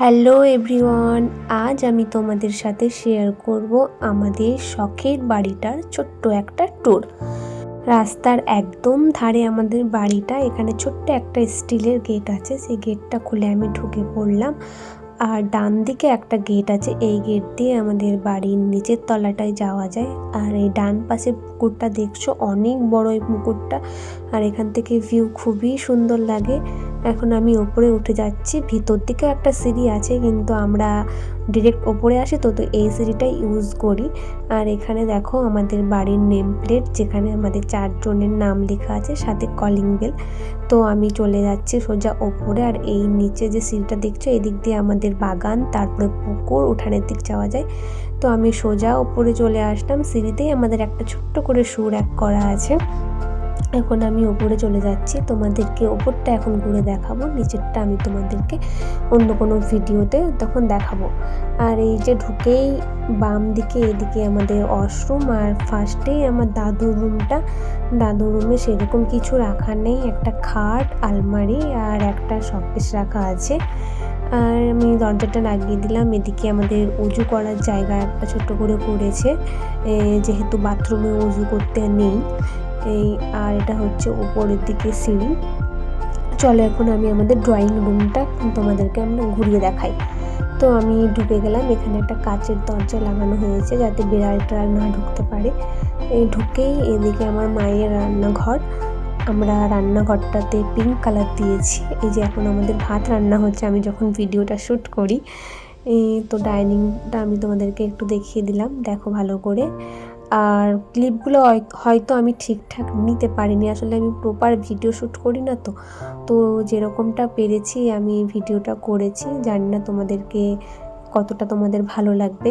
Hello everyone, আজ আমি তোমাদের সাথে শেয়ার করব আমাদের শখের বাড়িটার ছোট্ট একটা ট্যুর। রাস্তার একদম ধারে আমাদের বাড়িটা। এখানে ছোট্ট একটা স্টিলের গেট আছে, সেই গেটটা খুলে আমি ঢুকে পড়লাম। আর ডান দিকে একটা গেট আছে, এই গেট দিয়ে আমাদের বাড়ির নিচের তলাটায় যাওয়া যায়। আর এই ডান পাশে পুকুরটা দেখছো, অনেক বড় এই পুকুরটা। আর এখান থেকে ভিউ খুবই সুন্দর লাগে। এখন আমি ওপরে উঠে যাচ্ছি, ভিতর দিকে একটা সিঁড়ি আছে, কিন্তু আমরা ডিরেক্ট ওপরে আসি তো এই সিঁড়িটাই ইউজ করি। আর এখানে দেখো আমাদের বাড়ির নেম প্লেট, যেখানে আমাদের 4 জনের নাম লেখা আছে, সাথে কলিং বেল। তো আমি চলে যাচ্ছি সোজা ওপরে। আর এই নিচে যে সিঁড়িটা দেখছো, এদিক দিয়ে আমাদের বাগান, তারপরে পুকুর, উঠানের দিক যাওয়া যায়। তো আমি সোজা ওপরে চলে আসলাম। সিঁড়িতেই আমাদের একটা ছোট্ট করে সুর করা আছে। এখন আমি ওপরে চলে যাচ্ছি, তোমাদেরকে ওপরটা এখন ঘুরে দেখাবো, নিচেরটা আমি তোমাদেরকে অন্য কোনো ভিডিওতে তখন দেখাবো। আর এই যে ঢুকেই বাম দিকে এদিকে আমাদের ওয়াশরুম, আর ফার্স্টেই আমার দাদুর রুমটা। দাদুর রুমে সেরকম কিছু রাখা নেই, একটা খাট, আলমারি আর একটা শোকেস রাখা আছে। আর আমি দরজাটা লাগিয়ে দিলাম। এদিকে আমাদের উজু করার জায়গা একটা ছোট্ট করে করেছে, যেহেতু বাথরুমে উজু করতে নেই। আর এটা হচ্ছে উপরের দিকে সিঁড়ি। চলো এখন আমি আমাদের ড্রয়িং রুমটা তোমাদেরকে আমরা ঘুরিয়ে দেখাই। তো আমি ঢুকে গেলাম। এখানে একটা কাচের দরজা লাগানো হয়েছে, যাতে বিড়াল টিড়াল না ঢুকতে পারে। এই ঢুকেই এদিকে আমার মায়ের রান্নাঘর। আমরা রান্নাঘরটাতে পিঙ্ক কালার দিয়েছি। এই যে এখন আমাদের ভাত রান্না হচ্ছে আমি যখন ভিডিওটা শ্যুট করি। তো ডাইনিংটা আমি তোমাদেরকে একটু দেখিয়ে দিলাম, দেখো ভালো করে। আর ক্লিপগুলো হয়তো আমি ঠিকঠাক নিতে পারিনি, আসলে আমি প্রপার ভিডিও শ্যুট করি না। তো যেরকমটা পেরেছি আমি ভিডিওটা করেছি, জানি না তোমাদেরকে কতটা তোমাদের ভালো লাগবে।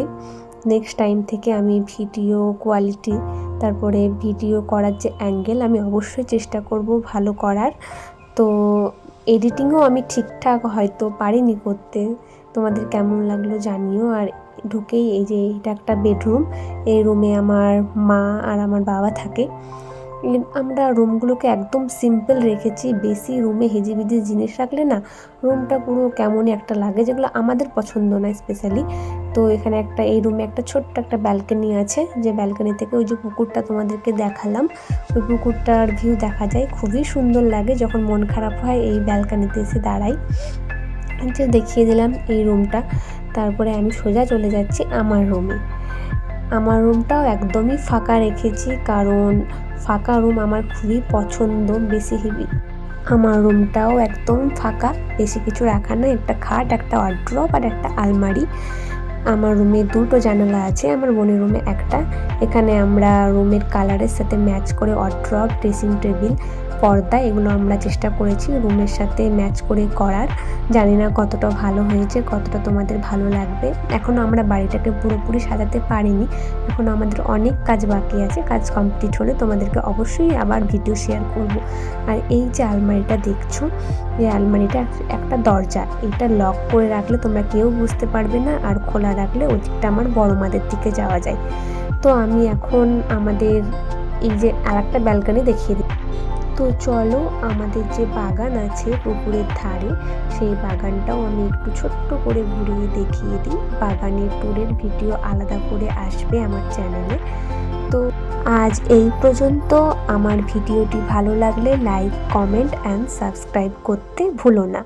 নেক্সট টাইম থেকে আমি ভিডিও কোয়ালিটি, তারপরে ভিডিও করার যে অ্যাঙ্গেল, আমি অবশ্যই চেষ্টা করব ভালো করার। তো এডিটিংও আমি ঠিকঠাক হয়তো পারিনি করতে, তোমাদের কেমন লাগলো জানিও। আর ঢুকেই এই যে এটা একটা বেডরুম, এই রুমে আমার মা আর আমার বাবা থাকে। আমরা রুমগুলোকে একদম সিম্পল রেখেছি, বেশি রুমে হেজিবিজি জিনিস রাখলে না রুমটা পুরো কেমনই একটা লাগে, যেগুলো আমাদের পছন্দ না স্পেশালি। তো এখানে এই রুমে একটা ছোট্ট একটা ব্যালকনি আছে, যে ব্যালকনি থেকে ওই যে পুকুরটা তোমাদেরকে দেখালাম, ওই পুকুরটার ভিউ দেখা যায়। খুবই সুন্দর লাগে, যখন মন খারাপ হয় এই ব্যালকনিতে এসে দাঁড়াই। যে দেখিয়ে দিলাম এই রুমটা। তারপরে আমি সোজা চলে যাচ্ছি আমার রুমে। আমার রুমটাও একদমই ফাঁকা রেখেছি, কারণ ফাঁকা রুম আমার খুবই পছন্দ। আমার রুমটাও একদম ফাঁকা, বেশি কিছু রাখা নেই, একটা খাট, একটা ওয়ার্ড্রপ আর একটা আলমারি। আমার রুমে 2টো জানালা আছে, আমার বোনের রুমে একটা। এখানে আমরা রুমের কালারের সাথে ম্যাচ করে ওয়ার্ড্রপ, ড্রেসিং টেবিল, পর্দা, এগুলো আমরা চেষ্টা করেছি রুমের সাথে ম্যাচ করে করার। জানি না কতটা ভালো হয়েছে, কতটা তোমাদের ভালো লাগবে। এখনও আমরা বাড়িটাকে পুরোপুরি সাজাতে পারিনি, এখন আমাদের অনেক কাজ বাকি আছে। কাজ কমপ্লিট হলে তোমাদেরকে অবশ্যই আবার ভিডিও শেয়ার করব। আর এই যে আলমারিটা দেখছো, এই আলমারিটা একটা দরজা, এটা লক করে রাখলে তোমরা কেউ বুঝতে পারবে না, আর খোলা রাখলে ওদিকটা আমার বড় মাদের দিকে যাওয়া যায়। তো আমি এখন আমাদের এই যে আরেকটা ব্যালকনি দেখিয়ে দিই। তো চলো আমাদের যে বাগান আছে পুকুরের ধারে, সেই বাগানটাও আমি একটু ছোট্ট করে ঘুরিয়ে দেখিয়ে দিই। বাগানের ট্যুরের ভিডিও আলাদা করে আসবে আমার চ্যানেলে। তো আজ এই পর্যন্ত। আমার ভিডিওটি ভালো লাগলে লাইক, কমেন্ট অ্যান্ড সাবস্ক্রাইব করতে ভুলো না।